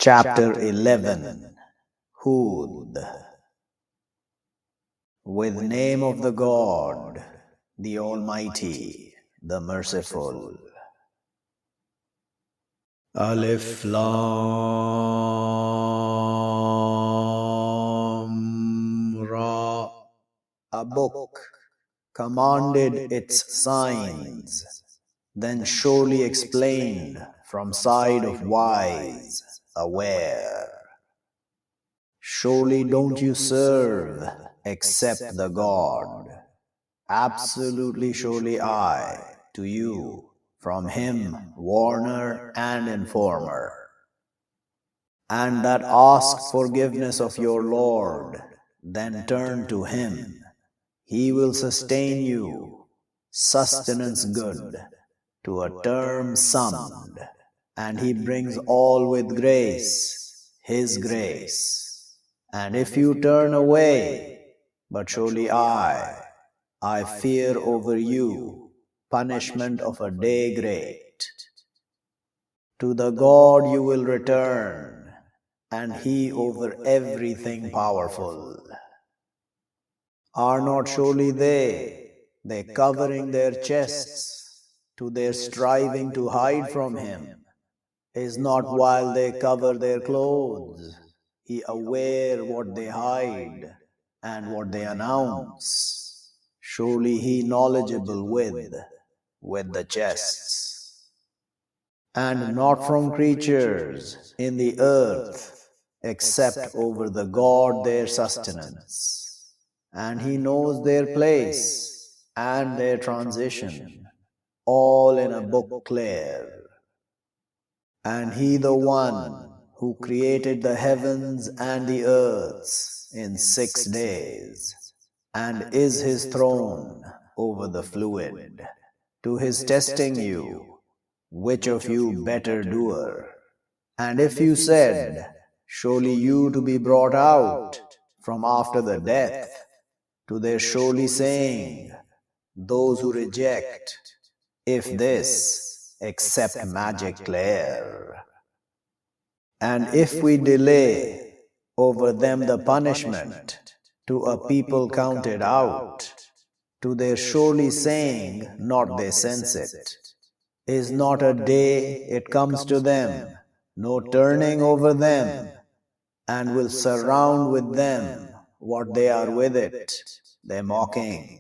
Chapter 11 Hud. With name of the God, the Almighty, the Merciful. Alif Lam Ra. A book commanded its signs, then surely explained from side of wise, aware. Surely don't you serve except the God. Absolutely surely I, to you, from him, warner and informer. And that ask forgiveness of your Lord, then turn to him. He will sustain you, sustenance good, to a term summed, and he brings all with grace, his grace. And if you turn away, but surely I fear over you punishment of a day great. To the God you will return, and he over everything powerful. Are not surely they covering their chests to their striving to hide from him? Is not while they cover their clothes, he aware what they hide and what they announce? Surely he knowledgeable with the chests. And not from creatures in the earth, except over the God their sustenance. And he knows their place and their transition, all in a book clear. And he the one who created the heavens and the earths in 6 days, and is his throne over the fluid, to his testing you, which of you better doer. And if you said, surely you to be brought out from after the death, to their surely saying, those who reject, if this, except magic clear. And if we delay over them the punishment, to a people counted out, to their surely saying not they sense it, is not a day it comes to them, no turning over them, and will surround with them what they are with it, they mocking.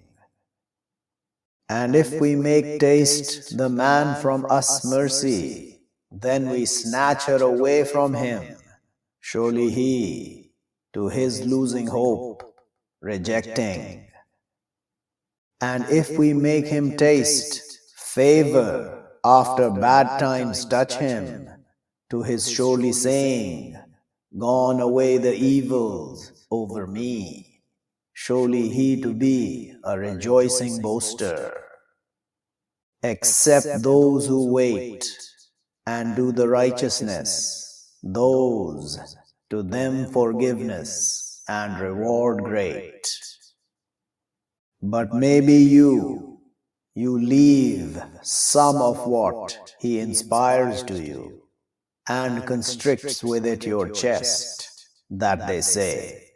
And if we make taste the man from us mercy, then we snatch her away from him. Surely he, to his losing hope, rejecting. And if we make him taste favor after bad times touch him, to his surely saying, gone away the evils over me. Surely he to be a rejoicing boaster. Except those who wait and do the righteousness, those to them forgiveness and reward great. But maybe you leave some of what he inspires to you, and constricts with it your chest, that they say,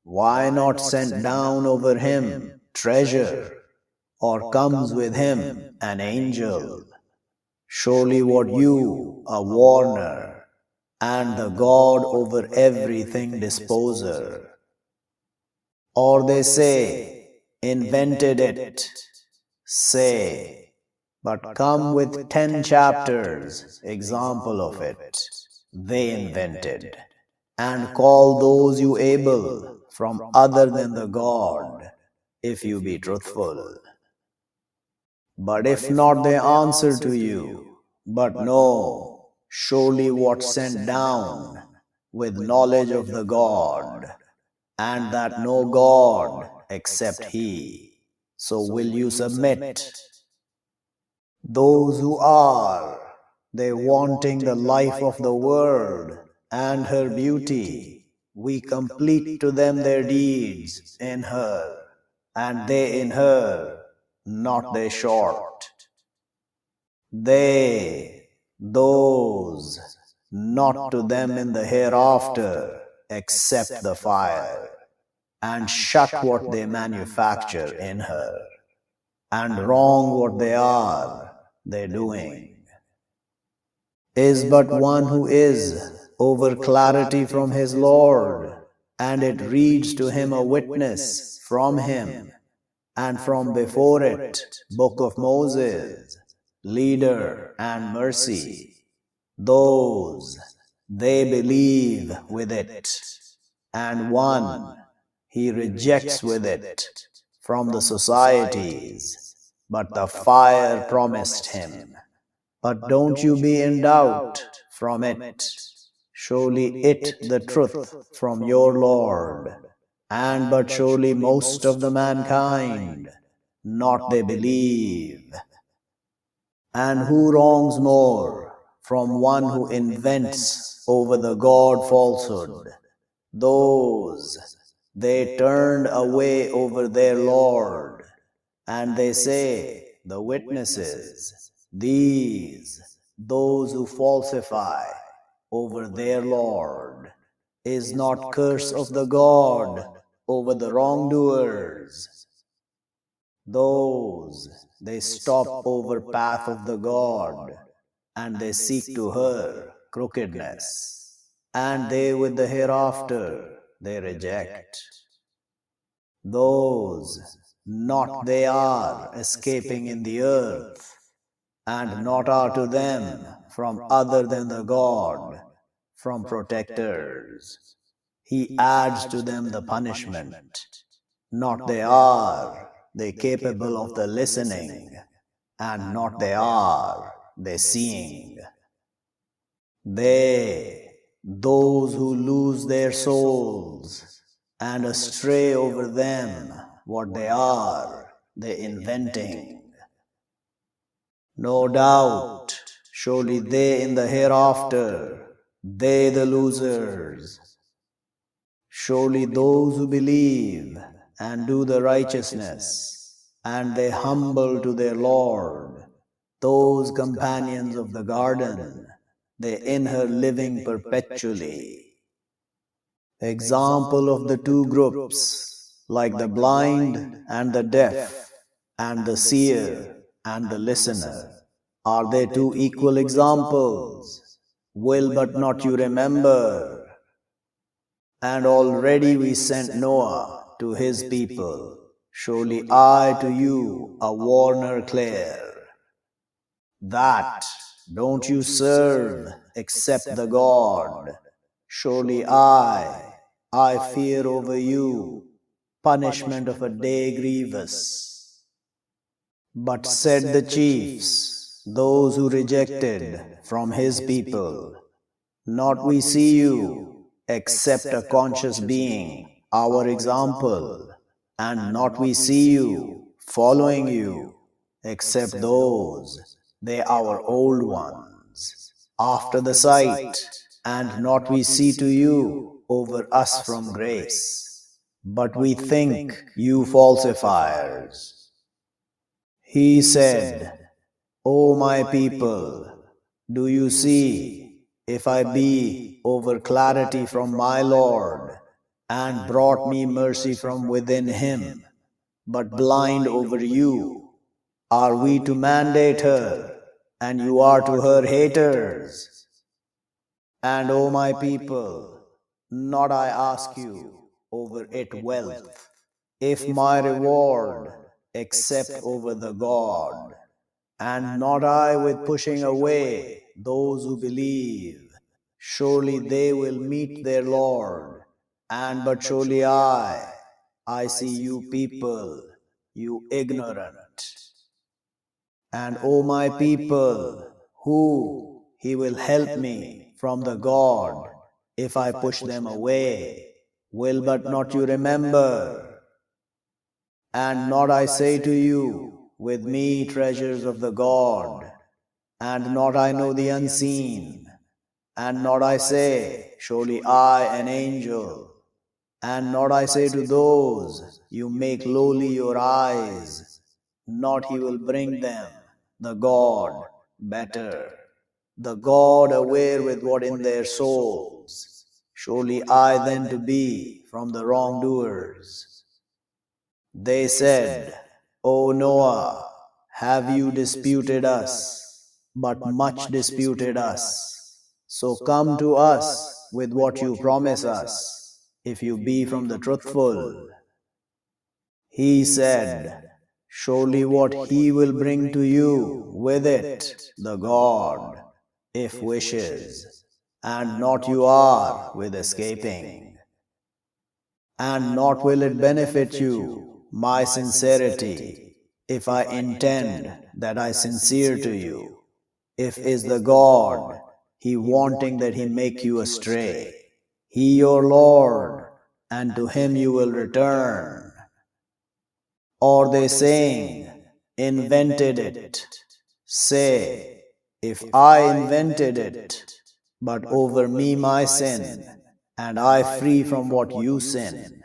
why not send down over him treasure, or comes with him an angel? Surely what you, a warner, and the God over everything disposer. Or they say, invented it. Say, but come with 10 chapters, example of it, they invented, and call those you able from other than the God, if you be truthful. But if not, they answer to you, but no, surely what sent down with knowledge of the God, and that no God except he. So will you submit? Those who are, they wanting the life of the world and her beauty, we complete to them their deeds in her, and they in her, not they short. They, those not to them in the hereafter, except the fire, and shut what they manufacture in her, and wrong what they doing. Is but one who is over clarity from his Lord, and it reads to him a witness from him, and from before it, Book of Moses, leader and mercy. Those, they believe with it, and one, he rejects with it from the societies, but the fire promised him. But don't you be in doubt from it. Surely it the truth from your Lord, and but surely most of the mankind, not they believe. And who wrongs more from one who invents over the God falsehood? Those, they turned away over their Lord, and they say, the witnesses, these, those who falsify over their Lord, is not curse of the God over the wrongdoers. Those, they stop over path of the God, and they seek to her crookedness, and they with the hereafter they reject. Those, not they are escaping in the earth, and not are to them from other than the God, from protectors. He adds to them the punishment. Not they capable of the listening, and not they seeing. They, those who lose their souls, and astray over them, what they inventing. No doubt, surely they in the hereafter, they the losers. Surely those who believe and do the righteousness, and they humble to their Lord, those companions of the garden, they in her living perpetually. Example of the two groups, like the blind and the deaf, and the seer and the listener. Are they two equal examples? Will but not you remember? And already we sent Noah to his people. Surely I to you a warner clear. That don't you serve except the God. Surely I fear over you punishment of a day grievous. But said the chiefs, those who rejected from his people, not we see you, except a conscious being, our example, and not we see you, following you, except those, they our old ones, after the sight, and not we see to you, over us from grace, but we think you falsifiers. He said, O my people, do you see, if I be over clarity from my Lord, and brought me mercy from within him, but blind over you, are we to mandate her, and you are to her haters? And O my people, not I ask you over it wealth, if my reward, except over the God, and not I with pushing away those who believe. Surely they will meet their Lord, and but surely I see you people, you ignorant. And O my people, who he will help me from the God, if I push them away, will but not you remember? And not I say to you, with me treasures of the God, and not I know the unseen, and not I say, surely I an angel, and not I say to those, you make lowly your eyes, not he will bring them, the God, better. the God aware with what in their souls. Surely I then to be from the wrongdoers. They said, O Noah, have you disputed us, but much disputed us. So come to us with what you promise us, if you be from the truthful. He said, surely what he will bring to you with it, the God, if wishes, and not you are with escaping. And not will it benefit you, my sincerity, if I intend that I sincere to you. If is the God, he wanting that he make you astray, he your Lord, and to him you will return. Or they saying, invented it. Say, if I invented it, but over me my sin, and I free from what you sin,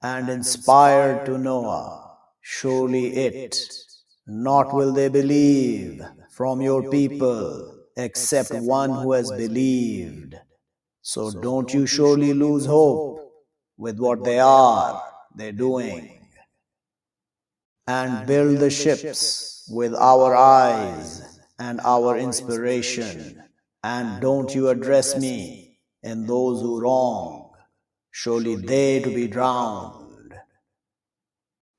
and inspired to Noah, surely it, not will they believe from your people, except one who has believed. So don't you surely lose hope with what they're doing. And build the ships with our eyes and our inspiration. And don't you address me in those who wrong, surely they to be drowned.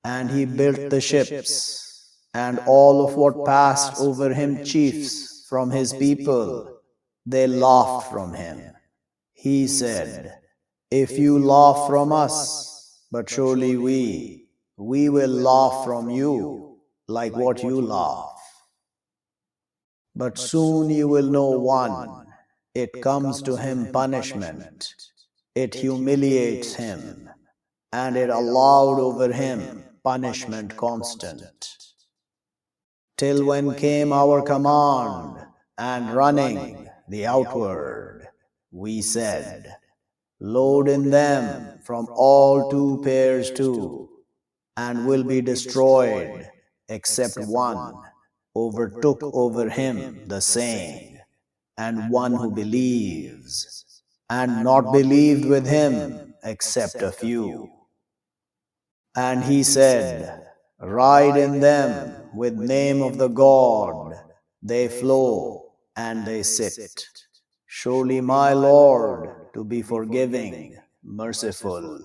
And he built the ships, and all of what passed over him chiefs from his people, they laughed from him. He said, if you laugh from us, but surely we will laugh from you, like what you laugh. But soon you will know one, it comes to him punishment, it humiliates him, and it allowed over him punishment constant. Till when came our command, and running the outward, we said, load in them from all two pairs too, and will be destroyed, except one overtook over him the saying, and one who believes, and not believed with him except a few. And he said, ride in them with name of the God, they flow and they sit. Surely my Lord to be forgiving, merciful.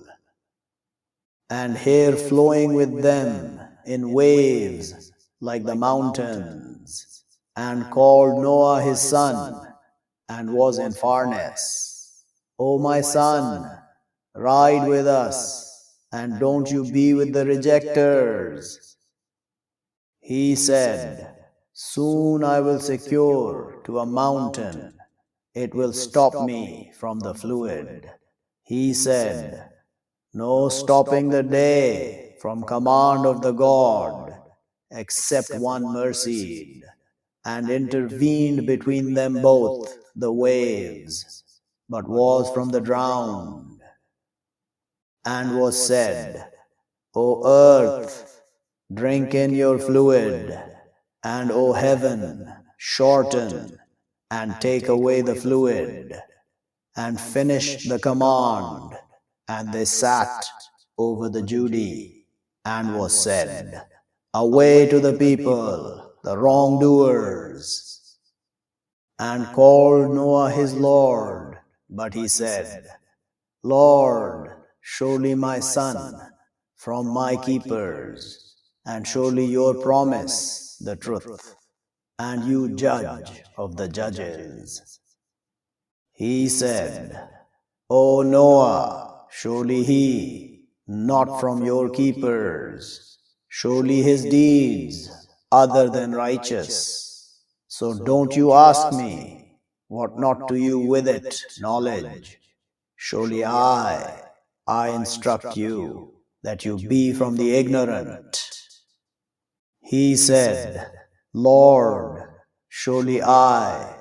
And hair flowing with them in waves like the mountains, and called Noah his son, and was in farness. O my son, ride with us, and don't you be with the rejectors. He said, soon I will secure to a mountain, it will stop me from the fluid. He said, no stopping the day from command of the God, except one mercied, and intervened between them both the waves, but was from the drowned. And was said, O earth, drink in your fluid, and O heaven, shorten, and take away the fluid, and finish the command. And they sat over the Judy, and was said, away to the people, the wrongdoers. And called Noah his Lord, but he said, Lord, surely my son, from my keepers, and surely your promise, the truth, and you judge of the judges. He said, O Noah, surely he, not from your keepers, surely his deeds other than righteous. So don't you ask me, what not to you with it knowledge. Surely I instruct you, that you be from the ignorant. He said, Lord, surely I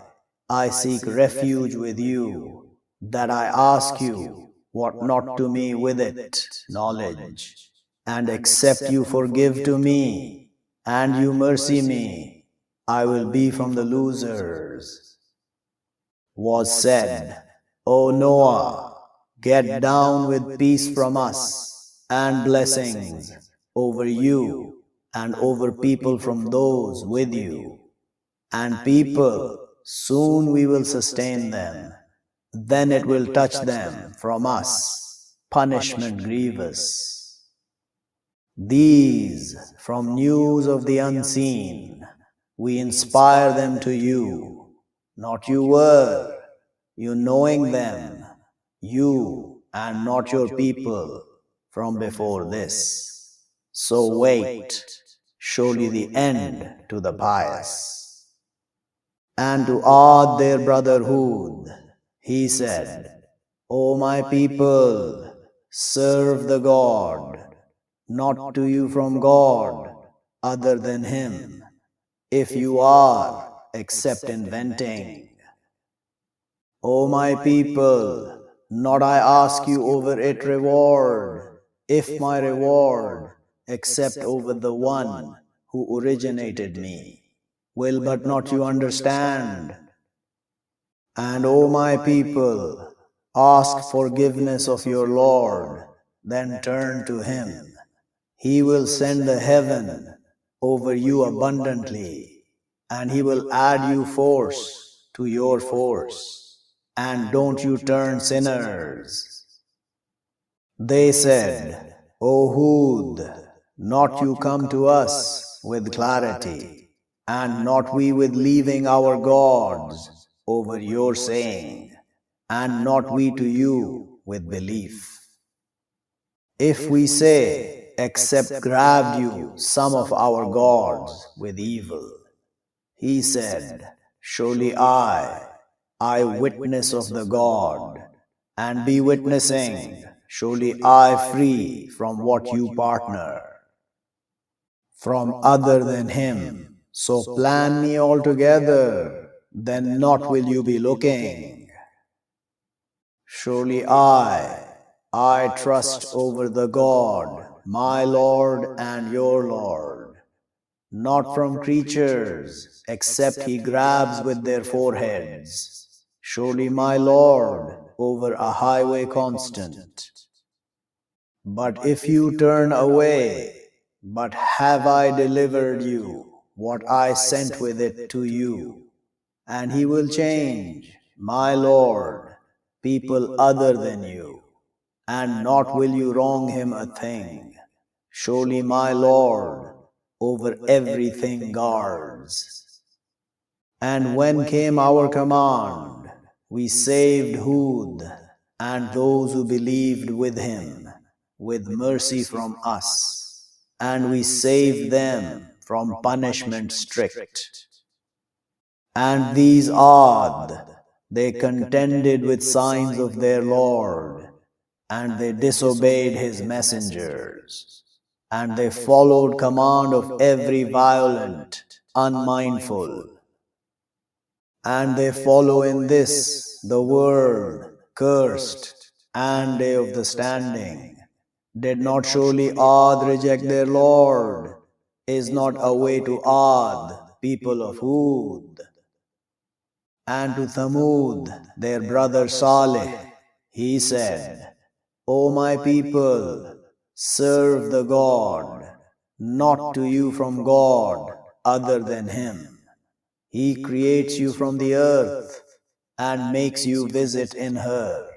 seek refuge with you, that I ask you what not to me with it knowledge, and except you forgive to me, and you mercy me, I will be from the losers. Was said, O Noah, get down with peace from us and blessings over you and over people from those with you. And people, soon we will sustain them. Then it will touch them from us, punishment grievous. These, from news of the unseen, we inspire them to you. Not you were, you knowing them, you and not your people from before this. So wait, surely the end to the pious. And to add their brotherhood, he said, O my people, serve the God, not to you from God, other than Him, if you are, except inventing. O my people, not I ask you over it reward, if my reward, except over the one who originated me. Will but not you understand? And O my people, ask forgiveness of your Lord, then turn to Him. He will send the heaven over you abundantly, and He will add you force to your force. And don't you turn sinners. They said, O Hud, not you come to us with clarity, and not we with leaving our gods over your saying, and not we to you with belief. If we say, except grabbed you some of our gods with evil, he said, surely I witness of the God, and be witnessing, surely I free from what you partner, from other than him. So plan me altogether, then not will you be looking. Surely I trust over the God, my Lord and your Lord, not from creatures, except he grabs with their foreheads. Surely my Lord over a highway constant. But if you turn away, but have I delivered you what I sent with it to you, and he will change, my Lord, people other than you, and not will you wrong him a thing. Surely my Lord over everything guards. And when came our command, we saved Hud and those who believed with him, with mercy from us, and we saved them from punishment strict. And these Ad, they contended with signs of their Lord, and they disobeyed his messengers, and they followed command of every violent, unmindful. And they follow in this the world cursed, and day of the standing. Did not surely Ad reject their Lord? Is not a way to Ad, people of Hud? And to Thamud, their brother Saleh, he said, O my people, serve the God, not to you from God other than him. He creates you from the earth and makes you visit in her.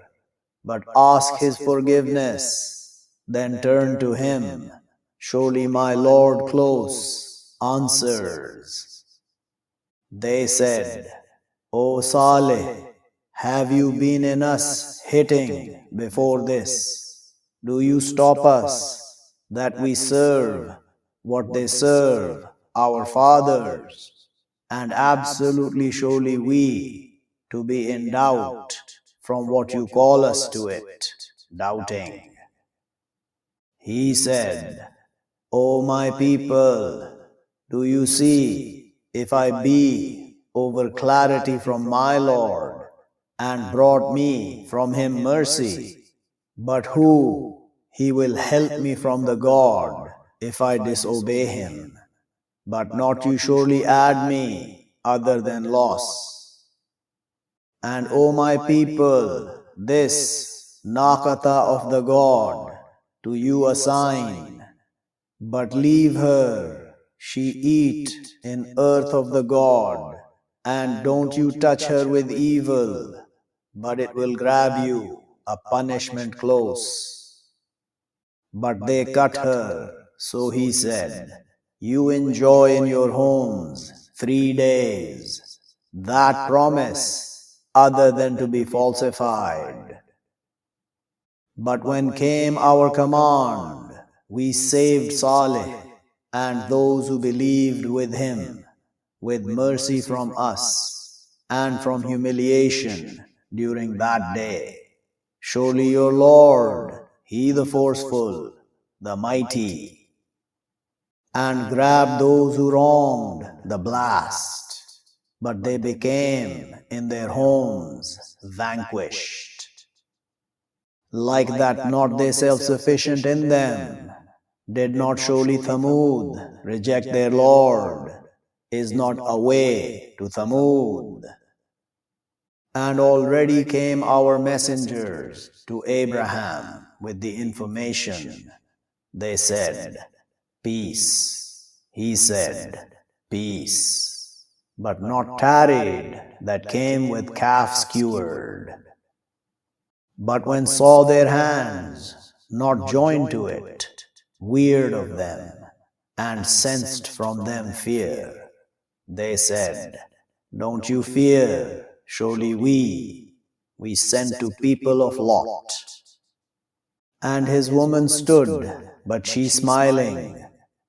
But ask his forgiveness, then turn to him. Surely my Lord close answers. They said, O Saleh, have you been in us hitting before this? Do you stop us that we serve what they serve, our fathers? And absolutely surely we to be in doubt from what you call us to it, doubting. He said, O my people, do you see, if I be over clarity from my Lord, and brought me from him mercy, but who he will help me from the God, if I disobey him? but not you surely add me other than loss. And O my people, this Nakata of the God to you assign, but leave her, she eat in earth of the God, and don't you touch her with evil, but it will grab you, a punishment close. But they cut her, so he said, you enjoy in your homes 3 days, that promise other than to be falsified. But when came our command, we saved Saleh and those who believed with him, with mercy from us and from humiliation during that day. Surely your Lord, He the forceful, the mighty, and grabbed those who wronged the blast, but they became in their homes vanquished. Like that not they self-sufficient in them, did not surely Thamud reject their Lord, is not a way to Thamud. And already came our messengers to Abraham with the information. They said, peace. He said, peace. But not tarried that came with calf skewered. But when saw their hands not joined to it, weird of them, and sensed from them fear, they said, don't you fear, surely we sent to people of Lot. And his woman stood, but she smiling,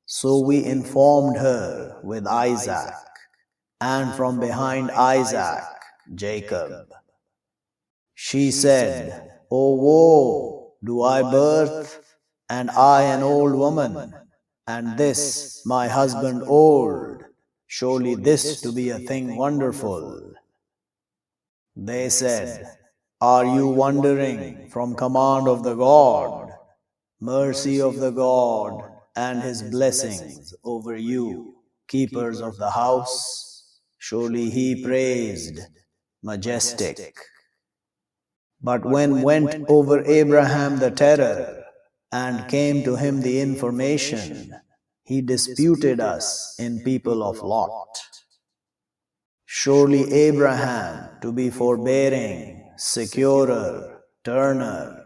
so we informed her with Isaac, and from behind Isaac, Jacob. She said, O woe, do I birth, and I an old woman, and this my husband old, surely this to be a thing wonderful. They said, are you wandering from command of the God, mercy of the God, and his blessings over you, keepers of the house? Surely he praised, majestic. But when went over Abraham the terror, and came to him the information, he disputed us in people of Lot. Surely Abraham to be forbearing, securer, turner.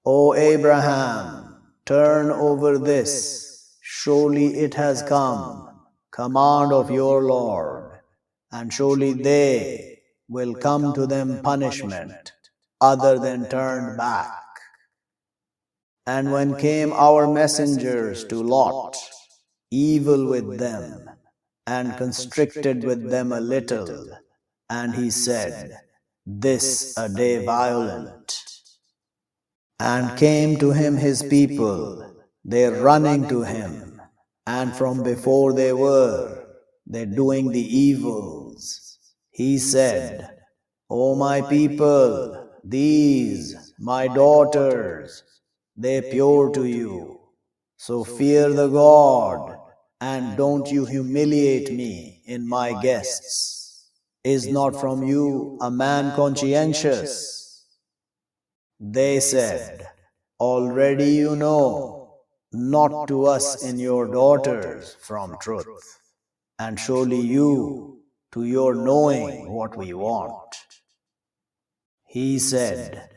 O Abraham, turn over this, surely it has come, command of your Lord, and surely they will come to them punishment, other than turned back. And when came our messengers to Lot, evil with them, and constricted with them a little, and he said, this a day violent. And came to him his people, they running to him, and from before they doing the evils. He said, O my people, these, my daughters, they pure to you. So fear the God, and don't you humiliate me in my guests. Is not from you a man conscientious? They said, already you know, not to us in your daughters from truth, and surely you to your knowing what we want. He said,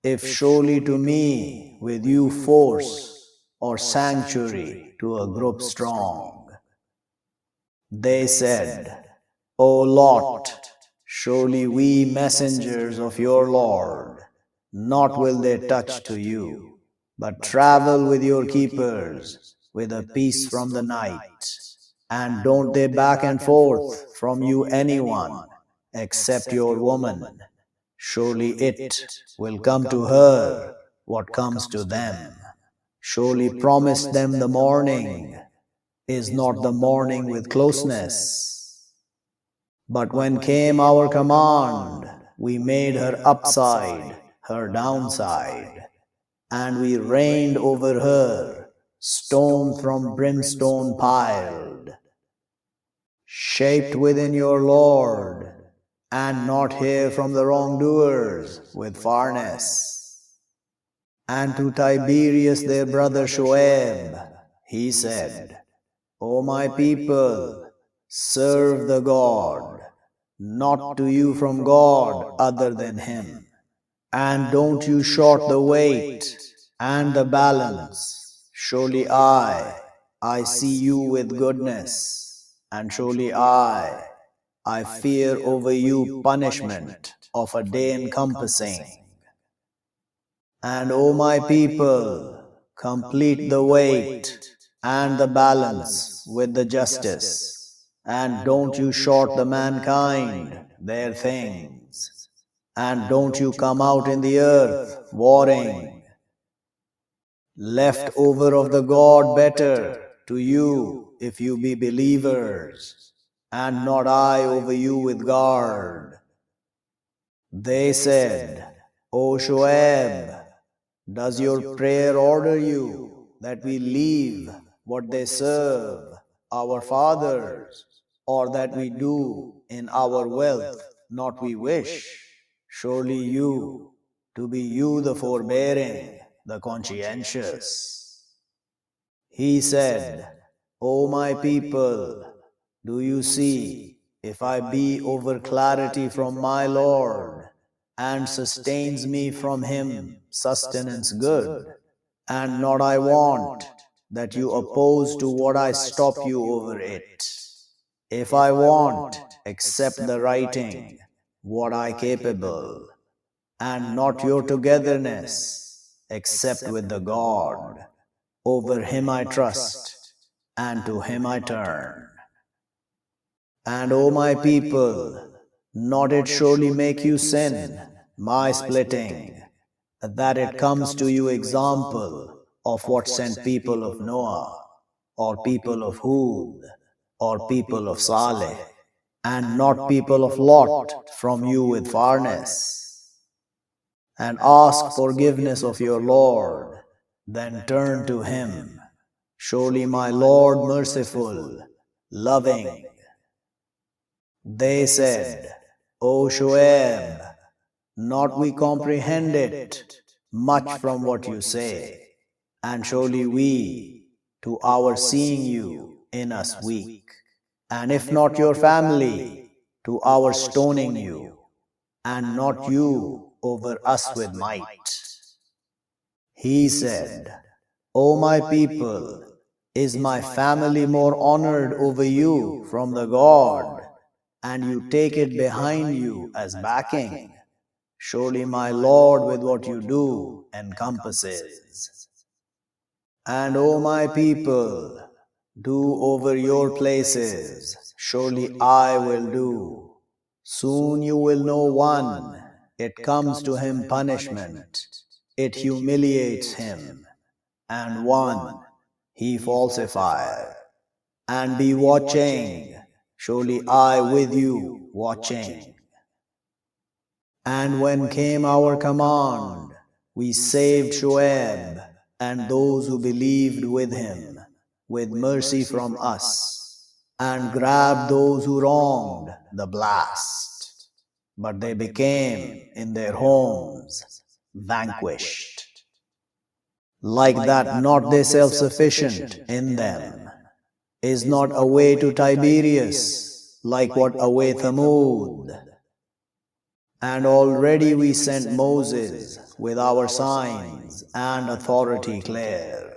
if surely to me with you force or sanctuary to a group strong. They said, O Lot, surely we messengers of your Lord, not will they touch to you, but travel with your keepers, with a peace from the night, and don't they back and forth from you anyone, except your woman. Surely it will come to her what comes to them. Surely promise them the morning, is not the morning with closeness. But when came our command, we made her upside, her downside, and we reigned over her, stone from brimstone piled, shaped within your Lord, and not hear from the wrongdoers with farness. And to Tiberius their brother Shoaib, he said, O my people, serve the God, not to you from God other than Him. And don't you short the weight and the balance. Surely I see you with goodness, and surely I fear over you punishment of a day encompassing. And O my people, complete the weight and the balance with the justice, and don't you short the mankind their things, and don't you come out in the earth warring. Left over of the God better to you if you be believers, and not I over you with guard. They said, O Shoaib, does your prayer order you that we leave what they serve, our fathers, or that we do in our wealth not we wish? Surely you, to be you the forbearing, the conscientious. He said, O my people, do you see, if I be over clarity from my Lord, and sustains me from Him sustenance good, and not I want, that you oppose to what I stop you over it. If I want, accept the writing, what I capable, and not your togetherness, except with the God. Over Him I trust, and to Him I turn. And O my people, not it surely make you sin, my splitting, that it comes to you example of what sent people of Noah, or people of Hud, or people of Saleh, and not people of Lot from you with farness. And ask forgiveness of your Lord, then turn to Him. Surely my Lord merciful, loving. They said, O Shoaib, not we comprehend it much from what you say, and surely we, to our seeing you in us weak, and if not your family, to our stoning you, and not you over us with might. He said, O my people, is my family more honored over you from the God, and you take it behind you as backing? Surely my Lord with what you do encompasses. And O my people, do over your places, surely I will do. Soon you will know one, it comes to him punishment, it humiliates him, and one, he falsifieth. And be watching, surely I with you watching. And when came our command, we saved Shoaib and those who believed with him, with mercy from us, and grabbed those who wronged the blast. But they became in their homes vanquished. Like that not they self-sufficient in them. Is not a way to Tiberius, like what away Thamud. And already we sent Moses with our signs and authority clear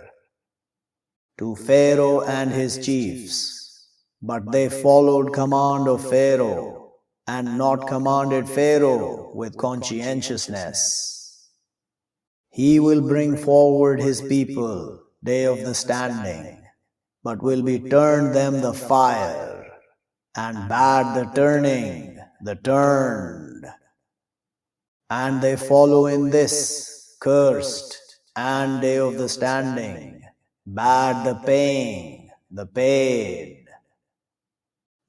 to Pharaoh and his chiefs, but they followed command of Pharaoh, and not commanded Pharaoh with conscientiousness. He will bring forward his people, day of the standing, but will be turned them the fire, and bad the turning, the turned. And they follow in this, cursed, and day of the standing, bad the paying, the paid.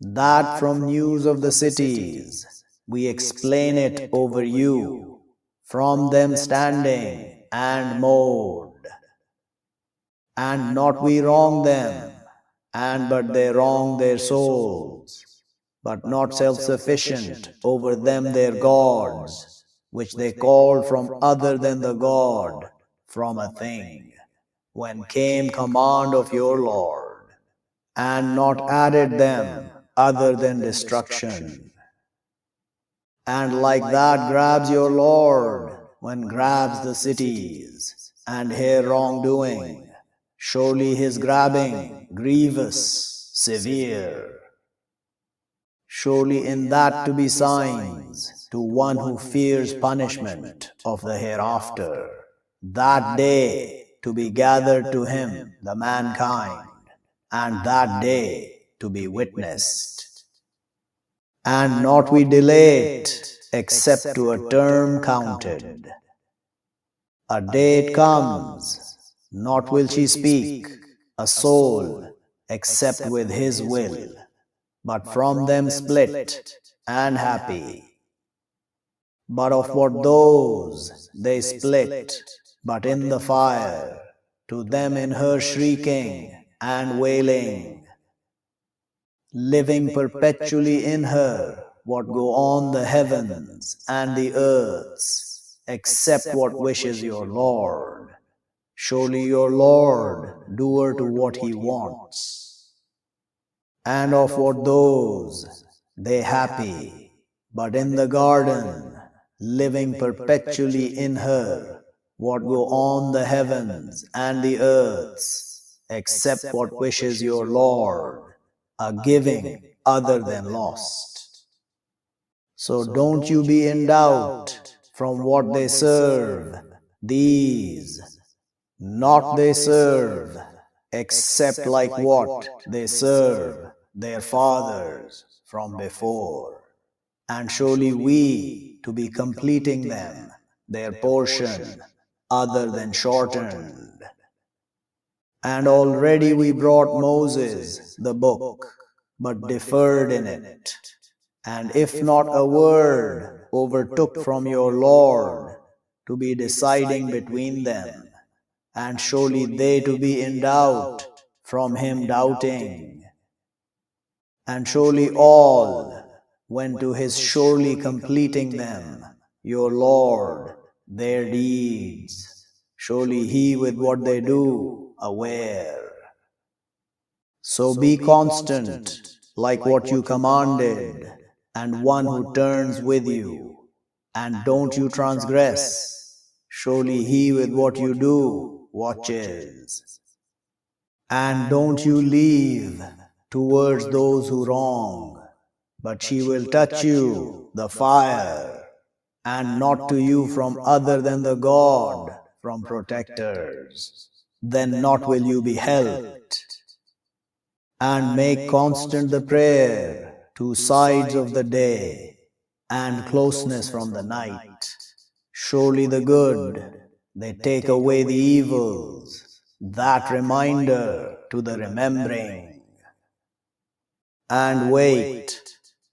That from news of the cities, we explain it over you, from them standing and mode. And not we wrong them, and but they wrong their souls, but not self-sufficient, over them their gods, which they called from other than the God, from a thing, when came command of your Lord, and not added them other than destruction. And like that grabs your Lord, when grabs the cities, and here wrongdoing, surely his grabbing, grievous, severe. Surely in that to be signs to one who fears punishment of the hereafter, that day to be gathered to him the mankind, and that day to be witnessed. And not we delay it, except to a term counted. A day it comes, not will she speak, a soul, except with his will, but from them split, and happy. But of what those they split, but in the fire, to them in her shrieking and wailing, living perpetually in her, what go on the heavens and the earths, except what wishes your Lord. Surely your Lord, doer to what he wants. And of what those, they happy, but in the garden, living perpetually in her, what go on the heavens and the earths, except what wishes your Lord, a giving other than lost. So don't you be in doubt from what they serve, these, not they serve, except like what they serve their fathers from before. And surely we, to be completing them, their portion, other than shortened. And already we brought Moses the book, but differed in it. And if not a word overtook from your Lord, to be deciding between them, and surely they to be in doubt, from him doubting. And surely all, when to his surely completing them, your Lord, their deeds, surely he with what they do, aware. So be constant, like what you commanded, and one who turns with you, and don't you transgress, surely he with what you do watches. And don't you leave towards those who wrong, but she will touch you, the fire, and not to you from other than the God, from protectors. Then not will you be helped. And make constant the prayer, two sides of the day, and closeness from the night. Surely the good, they take away the evils, that reminder to the remembering. And wait,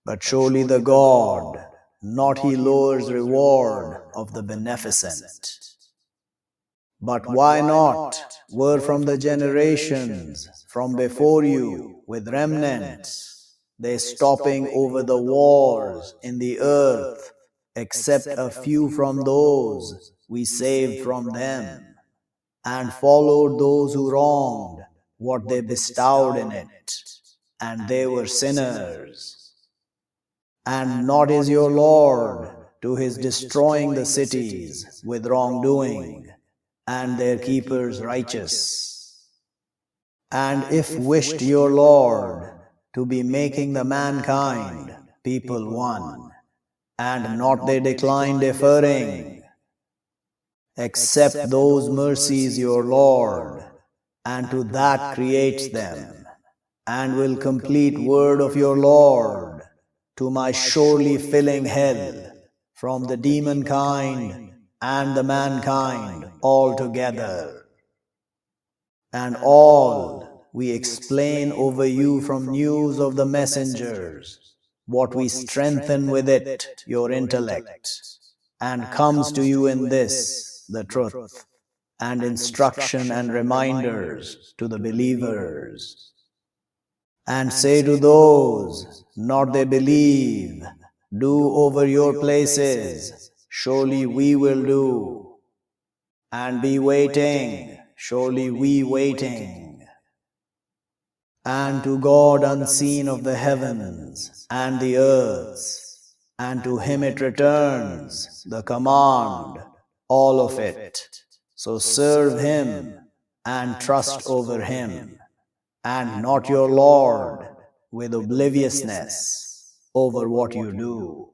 but surely the God, not he lowers reward of the beneficent. But why not were from the generations from before you with remnants, they stopping over the wars in the earth, except a few from those we saved from them, and followed those who wronged what they bestowed in it, and they were sinners. And not is your Lord to his destroying the cities with wrongdoing, and their keepers righteous. And if wished your Lord to be making the mankind people one, and not they decline deferring, except those mercies your Lord, and to that creates them, and will complete word of your Lord, to my surely filling hell, from the demon kind and the mankind altogether. And all we explain over you from news of the messengers, what we strengthen with it your intellect, and comes to you in this, the truth. and instruction and reminders to the believers. And say to those not they believe, do over your places, surely we will do. And be waiting, surely we waiting. And to God unseen of the heavens and the earths, and to him it returns, the command, all of it. So serve him and trust over him, and not your Lord with obliviousness over what you do.